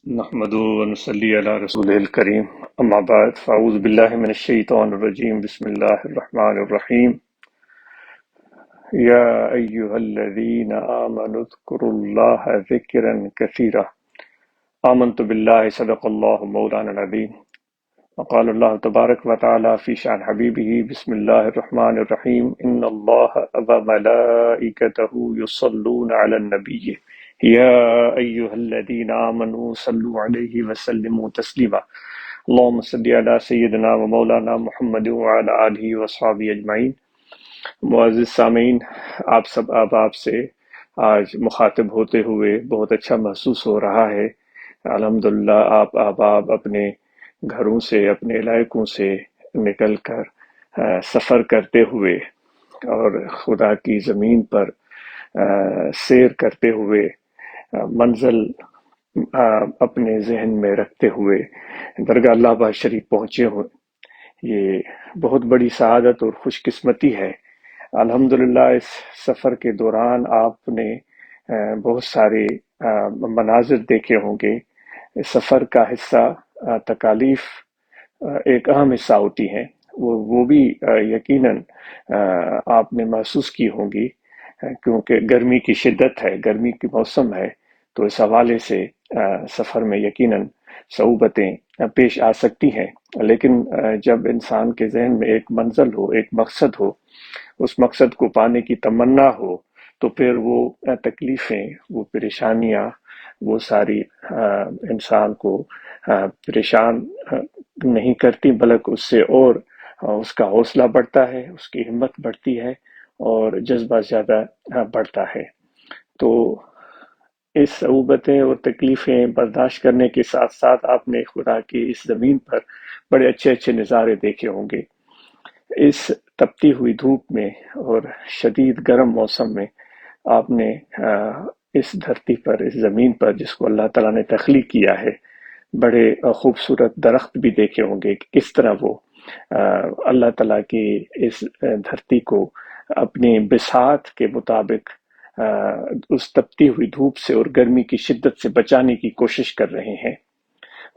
نحمده ونصلي على رسوله الكريم اما بعد فاعوذ بالله من الشيطان الرجيم بسم الله الرحمن الرحيم يا ايها الذين آمنوا اذكروا الله ذكرا كثيرا آمنت بالله صدق الله مولانا العظيم وقال الله تبارك وتعالى في شأن حبيبه بسم الله الرحمن الرحيم إن الله وملائكته يصلون على النبي يا أيها الذين آمنوا صلوا عليه وسلموا تسليما اللهم صل على سيدنا ومولانا محمد وعلى آلہ وصحبہ اجمعین۔ معزز سامعین، آپ سب احباب سے آج مخاطب ہوتے ہوئے بہت اچھا محسوس ہو رہا ہے۔ الحمدللہ آپ احباب اپنے گھروں سے، اپنے علاقوں سے نکل کر سفر کرتے ہوئے اور خدا کی زمین پر سیر کرتے ہوئے منزل اپنے ذہن میں رکھتے ہوئے درگاہ اللہ با شریف پہنچے ہوں، یہ بہت بڑی سعادت اور خوش قسمتی ہے۔ الحمدللہ اس سفر کے دوران آپ نے بہت سارے مناظر دیکھے ہوں گے۔ سفر کا حصہ تکالیف ایک اہم حصہ ہوتی ہیں، وہ بھی یقیناً آپ نے محسوس کی ہوں گی، کیونکہ گرمی کی شدت ہے، گرمی کی موسم ہے، تو اس حوالے سے سفر میں یقیناً صعوبتیں پیش آ سکتی ہیں۔ لیکن جب انسان کے ذہن میں ایک منزل ہو، ایک مقصد ہو، اس مقصد کو پانے کی تمنا ہو، تو پھر وہ تکلیفیں، وہ پریشانیاں، وہ ساری انسان کو پریشان نہیں کرتی، بلکہ اس سے اور اس کا حوصلہ بڑھتا ہے، اس کی ہمت بڑھتی ہے اور جذبہ زیادہ بڑھتا ہے۔ تو اس صعوبتیں اور تکلیفیں برداشت کرنے کے ساتھ ساتھ آپ نے خدا کی اس زمین پر بڑے اچھے اچھے نظارے دیکھے ہوں گے۔ اس تپتی ہوئی دھوپ میں اور شدید گرم موسم میں آپ نے اس دھرتی پر، اس زمین پر جس کو اللہ تعالیٰ نے تخلیق کیا ہے، بڑے خوبصورت درخت بھی دیکھے ہوں گے کہ کس طرح وہ اللہ تعالیٰ کی اس دھرتی کو اپنی بساط کے مطابق اس تپتی ہوئی دھوپ سے اور گرمی کی شدت سے بچانے کی کوشش کر رہے ہیں۔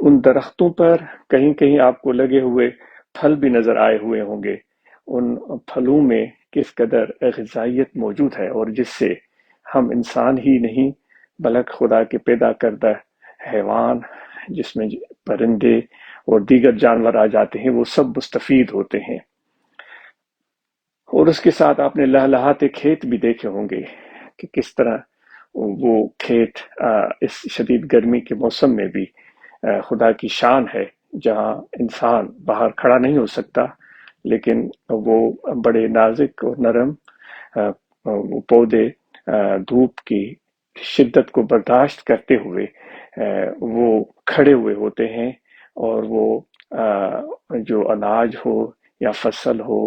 ان درختوں پر کہیں کہیں آپ کو لگے ہوئے پھل بھی نظر آئے ہوئے ہوں گے۔ ان پھلوں میں کس قدر غذائیت موجود ہے، اور جس سے ہم انسان ہی نہیں بلکہ خدا کے پیدا کردہ حیوان، جس میں پرندے اور دیگر جانور آ جاتے ہیں، وہ سب مستفید ہوتے ہیں۔ اور اس کے ساتھ آپ نے لہلہاتے کھیت بھی دیکھے ہوں گے کہ کس طرح وہ کھیت اس شدید گرمی کے موسم میں بھی خدا کی شان ہے، جہاں انسان باہر کھڑا نہیں ہو سکتا، لیکن وہ بڑے نازک اور نرم وہ پودے دھوپ کی شدت کو برداشت کرتے ہوئے وہ کھڑے ہوئے ہوتے ہیں، اور وہ جو اناج ہو یا فصل ہو،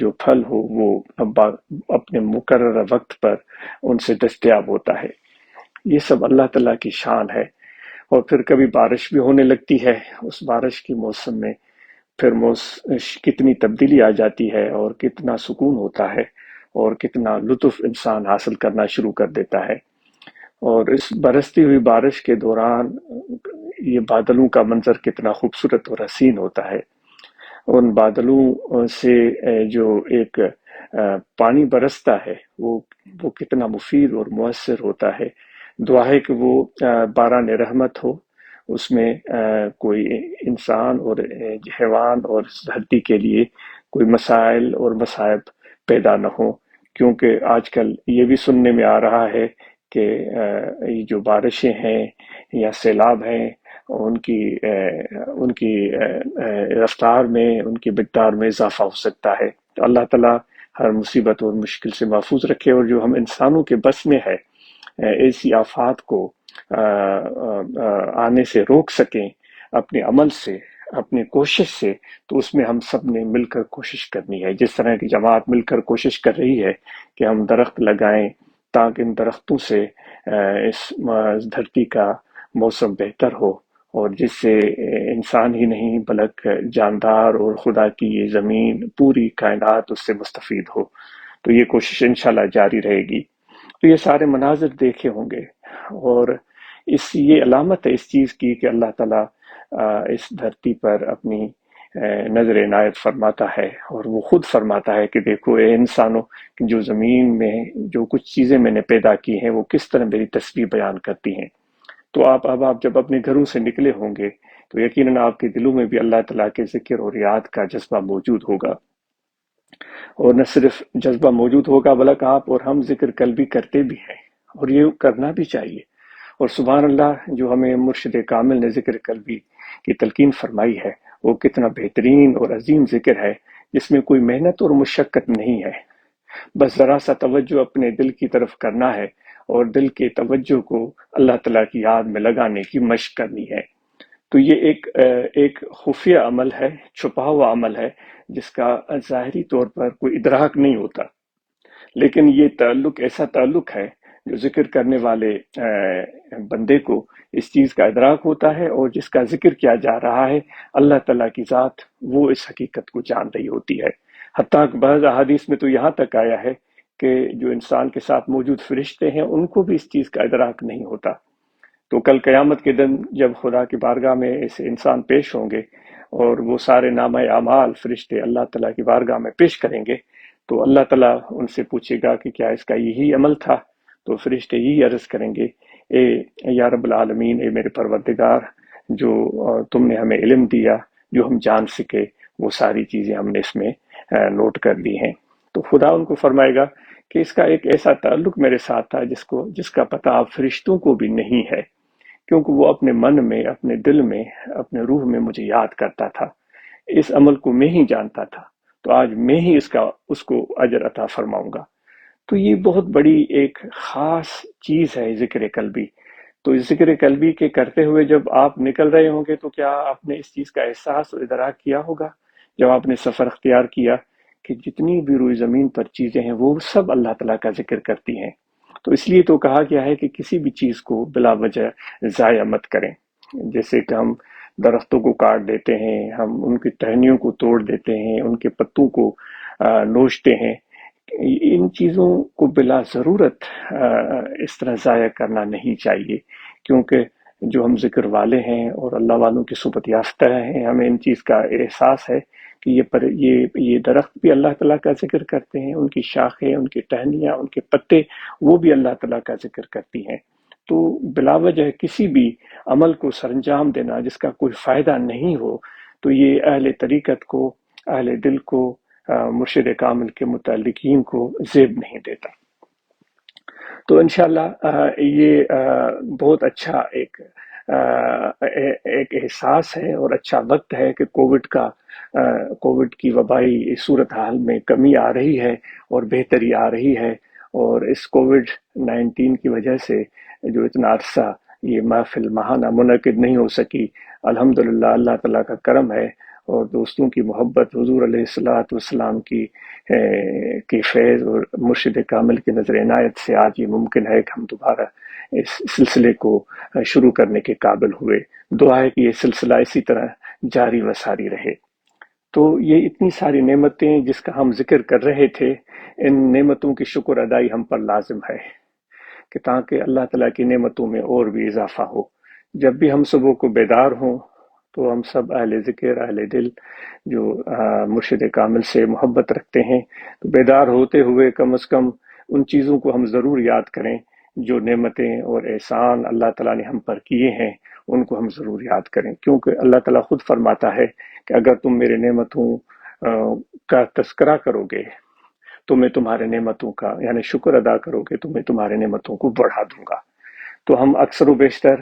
جو پھل ہو، وہ اپنے مقررہ وقت پر ان سے دستیاب ہوتا ہے۔ یہ سب اللہ تعالیٰ کی شان ہے۔ اور پھر کبھی بارش بھی ہونے لگتی ہے، اس بارش کی موسم میں پھر کتنی تبدیلی آ جاتی ہے، اور کتنا سکون ہوتا ہے، اور کتنا لطف انسان حاصل کرنا شروع کر دیتا ہے۔ اور اس برستی ہوئی بارش کے دوران یہ بادلوں کا منظر کتنا خوبصورت اور حسین ہوتا ہے۔ ان بادلوں سے جو ایک پانی برستا ہے، وہ کتنا مفید اور مؤثر ہوتا ہے۔ دعا ہے کہ وہ باران رحمت ہو، اس میں کوئی انسان اور حیوان اور دھرتی کے لیے کوئی مسائل اور مصائب پیدا نہ ہو، کیونکہ آج کل یہ بھی سننے میں آ رہا ہے کہ یہ جو بارشیں ہیں یا سیلاب ہیں، ان کی رفتار میں، ان کی مقدار میں اضافہ ہو سکتا ہے۔ تو اللہ تعالیٰ ہر مصیبت اور مشکل سے محفوظ رکھے، اور جو ہم انسانوں کے بس میں ہے ایسی آفات کو آنے سے روک سکیں اپنے عمل سے، اپنی کوشش سے، تو اس میں ہم سب نے مل کر کوشش کرنی ہے۔ جس طرح کی جماعت مل کر کوشش کر رہی ہے کہ ہم درخت لگائیں تاکہ ان درختوں سے اس دھرتی کا موسم بہتر ہو، اور جس سے انسان ہی نہیں بلکہ جاندار اور خدا کی یہ زمین، پوری کائنات اس سے مستفید ہو، تو یہ کوشش انشاءاللہ جاری رہے گی۔ تو یہ سارے مناظر دیکھے ہوں گے، اور یہ علامت ہے اس چیز کی کہ اللہ تعالیٰ اس دھرتی پر اپنی نظر عنایت فرماتا ہے، اور وہ خود فرماتا ہے کہ دیکھو اے انسانوں، جو زمین میں جو کچھ چیزیں میں نے پیدا کی ہیں وہ کس طرح میری تصویر بیان کرتی ہیں۔ تو آپ جب اپنے گھروں سے نکلے ہوں گے تو یقیناً آپ کے دلوں میں بھی اللہ تعالیٰ کے ذکر اور یاد کا جذبہ موجود ہوگا، اور نہ صرف جذبہ موجود ہوگا بلکہ آپ اور ہم ذکر قلبی کرتے بھی ہیں، اور یہ کرنا بھی چاہیے۔ اور سبحان اللہ، جو ہمیں مرشد کامل نے ذکر قلبی کی تلقین فرمائی ہے وہ کتنا بہترین اور عظیم ذکر ہے، جس میں کوئی محنت اور مشقت نہیں ہے، بس ذرا سا توجہ اپنے دل کی طرف کرنا ہے اور دل کے توجہ کو اللہ تعالیٰ کی یاد میں لگانے کی مشق کرنی ہے۔ تو یہ ایک خفیہ عمل ہے، چھپا ہوا عمل ہے، جس کا ظاہری طور پر کوئی ادراک نہیں ہوتا، لیکن یہ تعلق ایسا تعلق ہے جو ذکر کرنے والے بندے کو اس چیز کا ادراک ہوتا ہے، اور جس کا ذکر کیا جا رہا ہے اللہ تعالیٰ کی ذات وہ اس حقیقت کو جان رہی ہوتی ہے۔ حتیٰ کہ بعض احادیث میں تو یہاں تک آیا ہے کہ جو انسان کے ساتھ موجود فرشتے ہیں ان کو بھی اس چیز کا ادراک نہیں ہوتا۔ تو کل قیامت کے دن جب خدا کی بارگاہ میں ایسے انسان پیش ہوں گے اور وہ سارے نامہ اعمال فرشتے اللہ تعالیٰ کی بارگاہ میں پیش کریں گے، تو اللہ تعالیٰ ان سے پوچھے گا کہ کیا اس کا یہی عمل تھا؟ تو فرشتے یہی عرض کریں گے، اے یا رب العالمین، اے میرے پروردگار، جو تم نے ہمیں علم دیا، جو ہم جان سکے، وہ ساری چیزیں ہم نے اس میں نوٹ کر لی ہیں۔ تو خدا ان کو فرمائے گا کہ اس کا ایک ایسا تعلق میرے ساتھ تھا جس کا پتہ آپ فرشتوں کو بھی نہیں ہے، کیونکہ وہ اپنے من میں، اپنے دل میں، اپنے روح میں مجھے یاد کرتا تھا، اس عمل کو میں ہی جانتا تھا، تو آج میں ہی اس کو اجر عطا فرماؤں گا۔ تو یہ بہت بڑی ایک خاص چیز ہے ذکر قلبی۔ تو اس ذکر قلبی کے کرتے ہوئے جب آپ نکل رہے ہوں گے تو کیا آپ نے اس چیز کا احساس اور ادراک کیا ہوگا، جب آپ نے سفر اختیار کیا، کہ جتنی بھی روئی زمین پر چیزیں ہیں وہ سب اللہ تعالیٰ کا ذکر کرتی ہیں۔ تو اس لیے تو کہا گیا ہے کہ کسی بھی چیز کو بلا وجہ ضائع مت کریں۔ جیسے کہ ہم درختوں کو کاٹ دیتے ہیں، ہم ان کی ٹہنیوں کو توڑ دیتے ہیں، ان کے پتوں کو نوچتے ہیں، ان چیزوں کو بلا ضرورت اس طرح ضائع کرنا نہیں چاہیے، کیونکہ جو ہم ذکر والے ہیں اور اللہ والوں کی صحبت یافتہ ہیں، ہمیں ان چیز کا احساس ہے کہ یہ درخت بھی اللہ تعالیٰ کا ذکر کرتے ہیں، ان کی شاخیں، ان کی ٹہنیاں، ان کے پتے، وہ بھی اللہ تعالیٰ کا ذکر کرتی ہیں۔ تو بلا وجہ کسی بھی عمل کو سر انجام دینا جس کا کوئی فائدہ نہیں ہو، تو یہ اہل طریقت کو، اہل دل کو، مرشد کامل کے متعلقین کو زیب نہیں دیتا۔ تو انشاءاللہ یہ بہت اچھا ایک احساس ہے اور اچھا وقت ہے کہ کووڈ کی وبائی صورتحال میں کمی آ رہی ہے اور بہتری آ رہی ہے، اور اس کووڈ-19 کی وجہ سے جو اتنا عرصہ یہ محفل ماہانہ منعقد نہیں ہو سکی، الحمدللہ اللہ تعالیٰ کا کرم ہے اور دوستوں کی محبت، حضور علیہ الصلوۃ والسلام کی فیض اور مرشد کامل کی نظر عنایت سے آج یہ ممکن ہے کہ ہم دوبارہ اس سلسلے کو شروع کرنے کے قابل ہوئے۔ دعا ہے کہ یہ سلسلہ اسی طرح جاری و ساری رہے۔ تو یہ اتنی ساری نعمتیں جس کا ہم ذکر کر رہے تھے، ان نعمتوں کی شکر ادائی ہم پر لازم ہے کہ تاکہ اللہ تعالیٰ کی نعمتوں میں اور بھی اضافہ ہو۔ جب بھی ہم صبح کو بیدار ہوں تو ہم سب اہل ذکر، اہل دل جو مرشد کامل سے محبت رکھتے ہیں، تو بیدار ہوتے ہوئے کم از کم ان چیزوں کو ہم ضرور یاد کریں جو نعمتیں اور احسان اللہ تعالیٰ نے ہم پر کیے ہیں، ان کو ہم ضرور یاد کریں، کیونکہ اللہ تعالیٰ خود فرماتا ہے کہ اگر تم میرے نعمتوں کا تذکرہ کرو گے تو میں تمہارے نعمتوں کا یعنی شکر ادا کرو گے تو میں تمہارے نعمتوں کو بڑھا دوں گا۔ تو ہم اکثر و بیشتر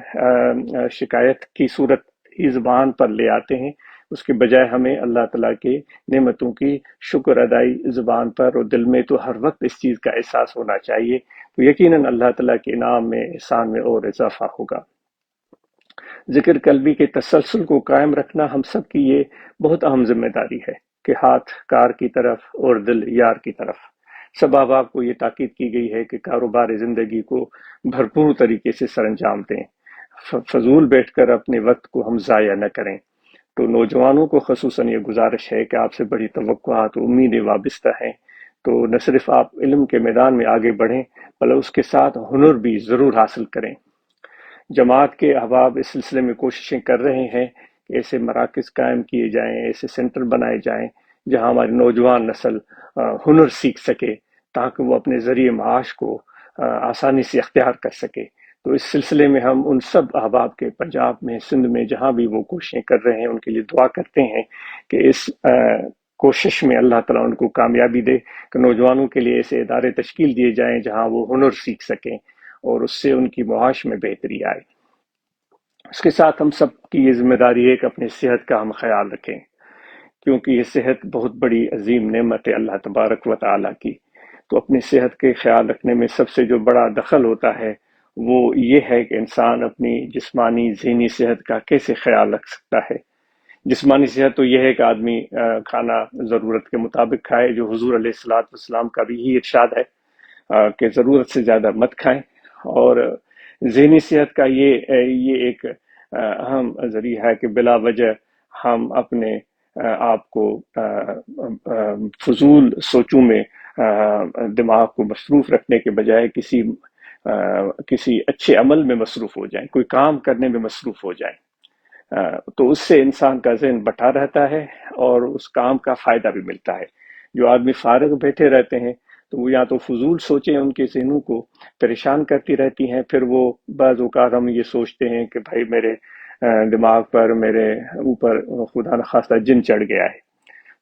شکایت کی صورت ہی زبان پر لے آتے ہیں، اس کے بجائے ہمیں اللہ تعالیٰ کے نعمتوں کی شکر ادائی زبان پر اور دل میں تو ہر وقت اس چیز کا احساس ہونا چاہیے، تو یقیناً اللہ تعالیٰ کے انعام میں، احسان میں اور اضافہ ہوگا۔ ذکر قلبی کے تسلسل کو قائم رکھنا ہم سب کی یہ بہت اہم ذمہ داری ہے کہ ہاتھ کار کی طرف اور دل یار کی طرف۔ سب احباب کو یہ تاکید کی گئی ہے کہ کاروبار زندگی کو بھرپور طریقے سے سر انجام دیں، فضول بیٹھ کر اپنے وقت کو ہم ضائع نہ کریں۔ تو نوجوانوں کو خصوصاً یہ گزارش ہے کہ آپ سے بڑی توقعات و امیدیں وابستہ ہیں، تو نہ صرف آپ علم کے میدان میں آگے بڑھیں بلکہ اس کے ساتھ ہنر بھی ضرور حاصل کریں۔ جماعت کے احباب اس سلسلے میں کوششیں کر رہے ہیں کہ ایسے مراکز قائم کیے جائیں، ایسے سینٹر بنائے جائیں جہاں ہماری نوجوان نسل ہنر سیکھ سکے تاکہ وہ اپنے ذریعے معاش کو آسانی سے اختیار کر سکے۔ تو اس سلسلے میں ہم ان سب احباب کے پنجاب میں، سندھ میں، جہاں بھی وہ کوششیں کر رہے ہیں ان کے لیے دعا کرتے ہیں کہ اس کوشش میں اللہ تعالیٰ ان کو کامیابی دے کہ نوجوانوں کے لیے ایسے ادارے تشکیل دیے جائیں جہاں وہ ہنر سیکھ سکیں اور اس سے ان کی معاش میں بہتری آئے۔ اس کے ساتھ ہم سب کی یہ ذمہ داری ہے کہ اپنی صحت کا ہم خیال رکھیں، کیونکہ یہ صحت بہت بڑی عظیم نعمت ہے اللہ تبارک و تعالیٰ کی۔ تو اپنی صحت کے خیال رکھنے میں سب سے جو بڑا دخل ہوتا ہے وہ یہ ہے کہ انسان اپنی جسمانی ذہنی صحت کا کیسے خیال رکھ سکتا ہے۔ جسمانی صحت تو یہ ہے کہ آدمی کھانا ضرورت کے مطابق کھائے، جو حضور علیہ الصلاۃ والسلام کا بھی یہی ارشاد ہے کہ ضرورت سے زیادہ مت کھائیں۔ اور ذہنی صحت کا یہ ایک اہم ذریعہ ہے کہ بلا وجہ ہم اپنے آپ کو فضول سوچوں میں دماغ کو مصروف رکھنے کے بجائے کسی اچھے عمل میں مصروف ہو جائیں، کوئی کام کرنے میں مصروف ہو جائیں، تو اس سے انسان کا ذہن بٹا رہتا ہے اور اس کام کا فائدہ بھی ملتا ہے۔ جو آدمی فارغ بیٹھے رہتے ہیں تو وہ یا تو فضول سوچیں ان کے ذہنوں کو پریشان کرتی رہتی ہیں، پھر وہ بعض اوقات ہم یہ سوچتے ہیں کہ بھائی میرے دماغ پر، میرے اوپر خدا نخواستہ جن چڑھ گیا ہے۔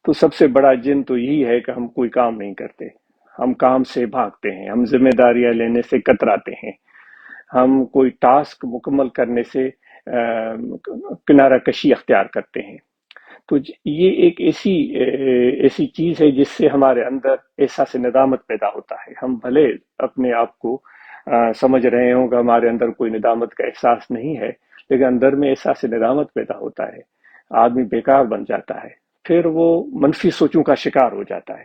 تو سب سے بڑا جن تو یہی ہے کہ ہم کوئی کام نہیں کرتے، ہم کام سے بھاگتے ہیں، ہم ذمہ داریاں لینے سے کتراتے ہیں، ہم کوئی ٹاسک مکمل کرنے سے کنارہ کشی اختیار کرتے ہیں۔ تو یہ ایک ایسی چیز ہے جس سے ہمارے اندر احساس ندامت پیدا ہوتا ہے۔ ہم بھلے اپنے آپ کو سمجھ رہے ہوں کہ ہمارے اندر کوئی ندامت کا احساس نہیں ہے، لیکن اندر میں احساس ندامت پیدا ہوتا ہے، آدمی بیکار بن جاتا ہے، پھر وہ منفی سوچوں کا شکار ہو جاتا ہے۔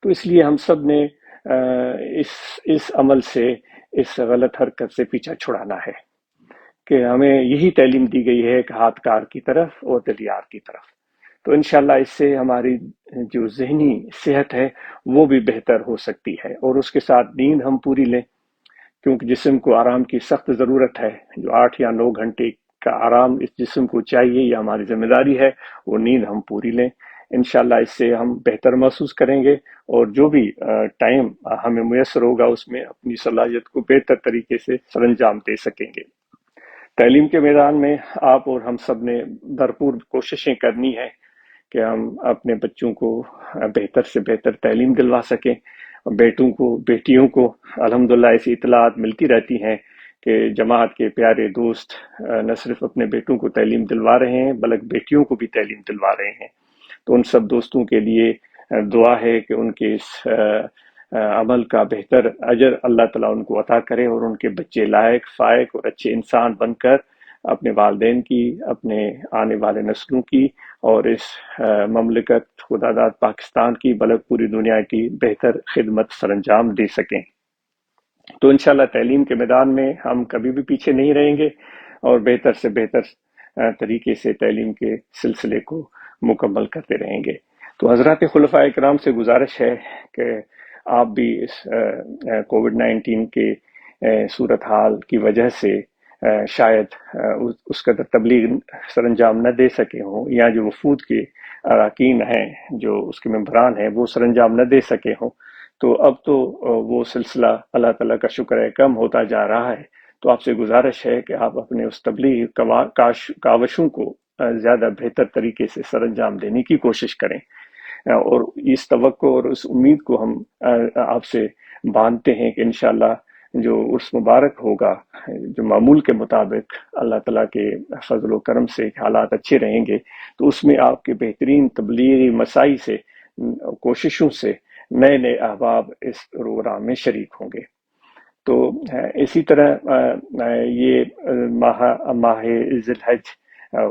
تو اس لیے ہم سب نے اس عمل سے، اس غلط حرکت سے پیچھا چھڑانا ہے کہ ہمیں یہی تعلیم دی گئی ہے کہ ہاتھ کار کی طرف اور دل یار کی طرف۔ تو انشاءاللہ اس سے ہماری جو ذہنی صحت ہے وہ بھی بہتر ہو سکتی ہے، اور اس کے ساتھ نیند ہم پوری لیں، کیونکہ جسم کو آرام کی سخت ضرورت ہے۔ جو 8 یا 9 گھنٹے کا آرام اس جسم کو چاہیے، یہ ہماری ذمہ داری ہے، وہ نیند ہم پوری لیں۔ انشاءاللہ اس سے ہم بہتر محسوس کریں گے، اور جو بھی ٹائم ہمیں میسر ہوگا اس میں اپنی صلاحیت کو بہتر طریقے سے سر انجام دے سکیں گے۔ تعلیم کے میدان میں آپ اور ہم سب نے بھرپور کوششیں کرنی ہے کہ ہم اپنے بچوں کو بہتر سے بہتر تعلیم دلوا سکیں۔ بیٹوں کو، بیٹیوں کو الحمدللہ ایسی اطلاعات ملتی رہتی ہیں کہ جماعت کے پیارے دوست نہ صرف اپنے بیٹوں کو تعلیم دلوا رہے ہیں بلکہ بیٹیوں کو بھی تعلیم دلوا رہے ہیں۔ تو ان سب دوستوں کے لیے دعا ہے کہ ان کے اس عمل کا بہتر اجر اللہ تعالیٰ ان کو عطا کرے، اور ان کے بچے لائق، فائق اور اچھے انسان بن کر اپنے والدین کی، اپنے آنے والے نسلوں کی، اور اس مملکت خدا داد پاکستان کی بلکہ پوری دنیا کی بہتر خدمت سر انجام دے سکیں۔ تو انشاءاللہ تعلیم کے میدان میں ہم کبھی بھی پیچھے نہیں رہیں گے، اور بہتر سے بہتر طریقے سے تعلیم کے سلسلے کو مکمل کرتے رہیں گے۔ تو حضرات خلفائے کرام سے گزارش ہے کہ آپ بھی اس کووڈ 19 کے صورتحال کی وجہ سے شاید اس قدر تبلیغ سر انجام نہ دے سکے ہوں، یا جو وفود کے اراکین ہیں، جو اس کے ممبران ہیں، وہ سر انجام نہ دے سکے ہوں، تو اب تو وہ سلسلہ اللہ تعالیٰ کا شکر ہے کم ہوتا جا رہا ہے۔ تو آپ سے گزارش ہے کہ آپ اپنے اس تبلیغ کاوشوں کو زیادہ بہتر طریقے سے سر انجام دینے کی کوشش کریں، اور اس توقع اور اس امید کو ہم آپ سے باندھتے ہیں کہ انشاءاللہ جو عرس مبارک ہوگا، جو معمول کے مطابق اللہ تعالیٰ کے فضل و کرم سے حالات اچھے رہیں گے، تو اس میں آپ کے بہترین تبلیغی مساعی سے، کوششوں سے نئے نئے احباب اس پروگرام میں شریک ہوں گے۔ تو اسی طرح یہ ماہ ذی الحج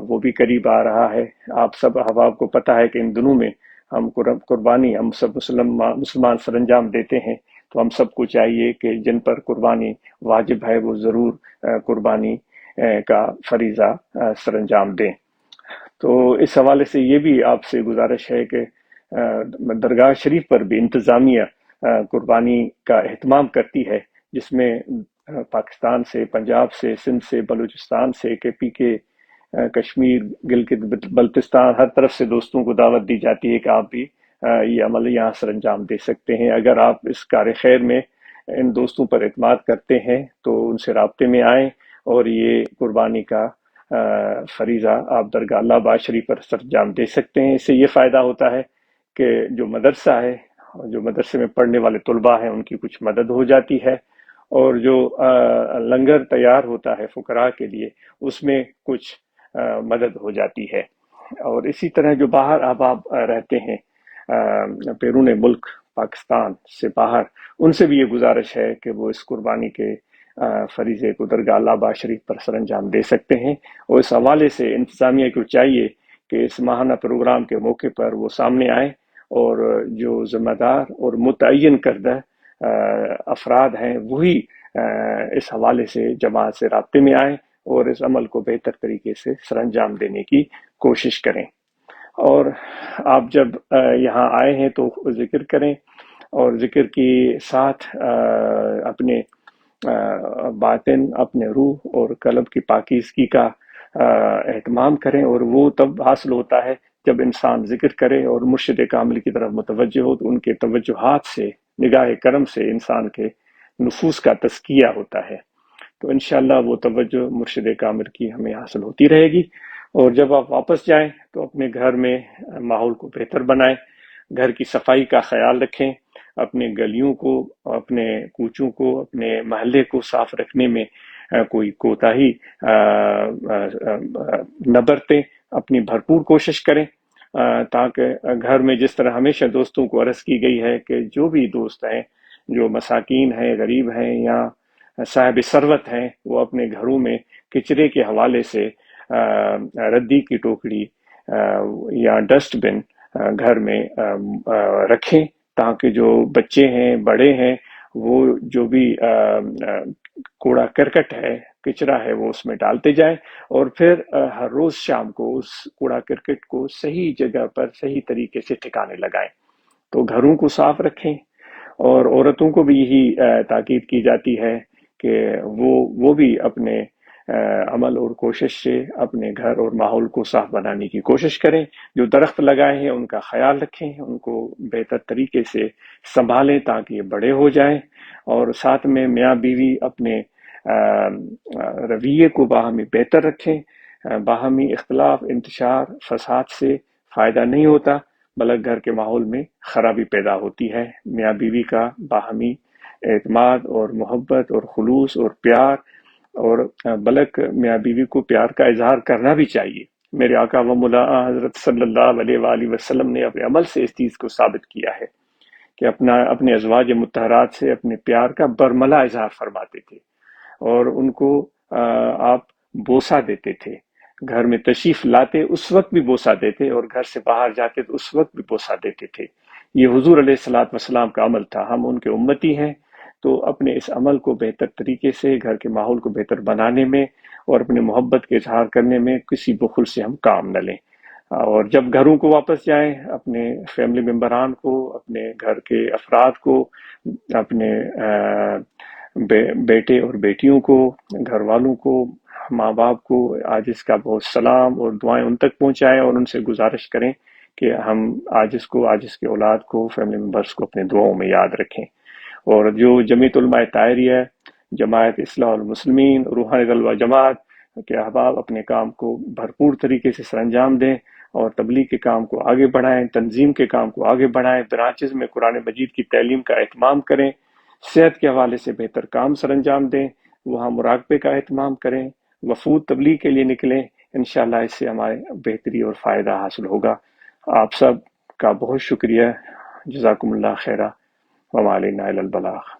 وہ بھی قریب آ رہا ہے۔ آپ سب احباب کو پتہ ہے کہ ان دنوں میں ہم قربانی ہم سب مسلمان سر انجام دیتے ہیں، تو ہم سب کو چاہیے کہ جن پر قربانی واجب ہے وہ ضرور قربانی کا فریضہ سر انجام دیں۔ تو اس حوالے سے یہ بھی آپ سے گزارش ہے کہ درگاہ شریف پر بھی انتظامیہ قربانی کا اہتمام کرتی ہے، جس میں پاکستان سے، پنجاب سے، سندھ سے، بلوچستان سے، KPK، کشمیر، گلگت بلتستان، ہر طرف سے دوستوں کو دعوت دی جاتی ہے کہ آپ بھی یہ عمل یہاں سر انجام دے سکتے ہیں۔ اگر آپ اس کار خیر میں ان دوستوں پر اعتماد کرتے ہیں تو ان سے رابطے میں آئیں اور یہ قربانی کا فریضہ آپ درگاہ اللہ آباد شریف پر سر انجام دے سکتے ہیں۔ اس سے یہ فائدہ ہوتا ہے کہ جو مدرسہ ہے، جو مدرسے میں پڑھنے والے طلباء ہیں، ان کی کچھ مدد ہو جاتی ہے، اور جو لنگر تیار ہوتا ہے فقراء کے لیے، اس میں کچھ مدد ہو جاتی ہے۔ اور اسی طرح جو باہر احباب رہتے ہیں بیرون ملک، پاکستان سے باہر، ان سے بھی یہ گزارش ہے کہ وہ اس قربانی کے فریضے کو درگاہ اللہ آباد شریف پر سر انجام دے سکتے ہیں۔ اور اس حوالے سے انتظامیہ کو چاہیے کہ اس ماہانہ پروگرام کے موقع پر وہ سامنے آئیں اور جو ذمہ دار اور متعین کردہ افراد ہیں وہی اس حوالے سے جماعت سے رابطے میں آئیں اور اس عمل کو بہتر طریقے سے سر انجام دینے کی کوشش کریں۔ اور آپ جب یہاں آئے ہیں تو ذکر کریں، اور ذکر کے ساتھ اپنے باطن، اپنے روح اور قلب کی پاکیزگی کا اہتمام کریں، اور وہ تب حاصل ہوتا ہے جب انسان ذکر کرے اور مرشد کامل کی طرف متوجہ ہو، تو ان کے توجہات سے، نگاہ کرم سے انسان کے نفوس کا تزکیہ ہوتا ہے۔ تو انشاءاللہ وہ توجہ مرشد کامل کی ہمیں حاصل ہوتی رہے گی۔ اور جب آپ واپس جائیں تو اپنے گھر میں ماحول کو بہتر بنائیں، گھر کی صفائی کا خیال رکھیں، اپنے گلیوں کو، اپنے کوچوں کو، اپنے محلے کو صاف رکھنے میں کوئی کوتاہی نہ برتیں، اپنی بھرپور کوشش کریں، تاکہ گھر میں جس طرح ہمیشہ دوستوں کو عرض کی گئی ہے کہ جو بھی دوست ہیں جو مساکین ہیں، غریب ہیں یا صاحب ثروت ہیں، وہ اپنے گھروں میں کچرے کے حوالے سے ردی کی ٹوکری یا ڈسٹ بن گھر میں رکھیں، تاکہ جو بچے ہیں، بڑے ہیں، وہ جو بھی کوڑا کرکٹ ہے، کچرا ہے، وہ اس میں ڈالتے جائیں، اور پھر ہر روز شام کو اس کوڑا کرکٹ کو صحیح جگہ پر صحیح طریقے سے ٹھکانے لگائیں۔ تو گھروں کو صاف رکھیں، اور عورتوں کو بھی یہی تاکید کی جاتی ہے کہ وہ بھی اپنے عمل اور کوشش سے اپنے گھر اور ماحول کو صاف بنانے کی کوشش کریں۔ جو درخت لگائے ہیں ان کا خیال رکھیں، ان کو بہتر طریقے سے سنبھالیں تاکہ یہ بڑے ہو جائیں، اور ساتھ میں میاں بیوی اپنے رویے کو باہمی بہتر رکھیں۔ باہمی اختلاف، انتشار، فساد سے فائدہ نہیں ہوتا، بلکہ گھر کے ماحول میں خرابی پیدا ہوتی ہے۔ میاں بیوی کا باہمی اعتماد اور محبت اور خلوص اور پیار، اور بلک میاں بیوی کو پیار کا اظہار کرنا بھی چاہیے۔ میرے آقا و مولا حضرت صلی اللہ علیہ وآلہ وسلم نے اپنے عمل سے اس چیز کو ثابت کیا ہے کہ اپنے ازواج مطہرات سے اپنے پیار کا برملا اظہار فرماتے تھے، اور ان کو آپ بوسہ دیتے تھے، گھر میں تشریف لاتے اس وقت بھی بوسہ دیتے، اور گھر سے باہر جاتے تو اس وقت بھی بوسہ دیتے تھے۔ یہ حضور علیہ الصلوۃ والسلام کا عمل تھا، ہم ان کے امتی ہیں، تو اپنے اس عمل کو بہتر طریقے سے گھر کے ماحول کو بہتر بنانے میں اور اپنے محبت کے اظہار کرنے میں کسی بخل سے ہم کام نہ لیں۔ اور جب گھروں کو واپس جائیں، اپنے فیملی ممبران کو، اپنے گھر کے افراد کو، اپنے بیٹے اور بیٹیوں کو، گھر والوں کو، ماں باپ کو عاجز کا بہت سلام اور دعائیں ان تک پہنچائیں، اور ان سے گزارش کریں کہ ہم عاجز کے اولاد کو، فیملی ممبرس کو اپنے دعاؤں میں یاد رکھیں۔ اور جو جمعیت علماء طاہریہ، جماعت اصلاح المسلمین، روحانی غلبہ جماعت کے احباب اپنے کام کو بھرپور طریقے سے سر انجام دیں، اور تبلیغ کے کام کو آگے بڑھائیں، تنظیم کے کام کو آگے بڑھائیں، برانچز میں قرآن مجید کی تعلیم کا اہتمام کریں، صحت کے حوالے سے بہتر کام سر انجام دیں، وہاں مراقبے کا اہتمام کریں، وفود تبلیغ کے لیے نکلیں۔ انشاءاللہ اس سے ہمارے بہتری اور فائدہ حاصل ہوگا۔ آپ سب کا بہت شکریہ، جزاکم اللہ خیرہ، وما علینا الا البلاغ۔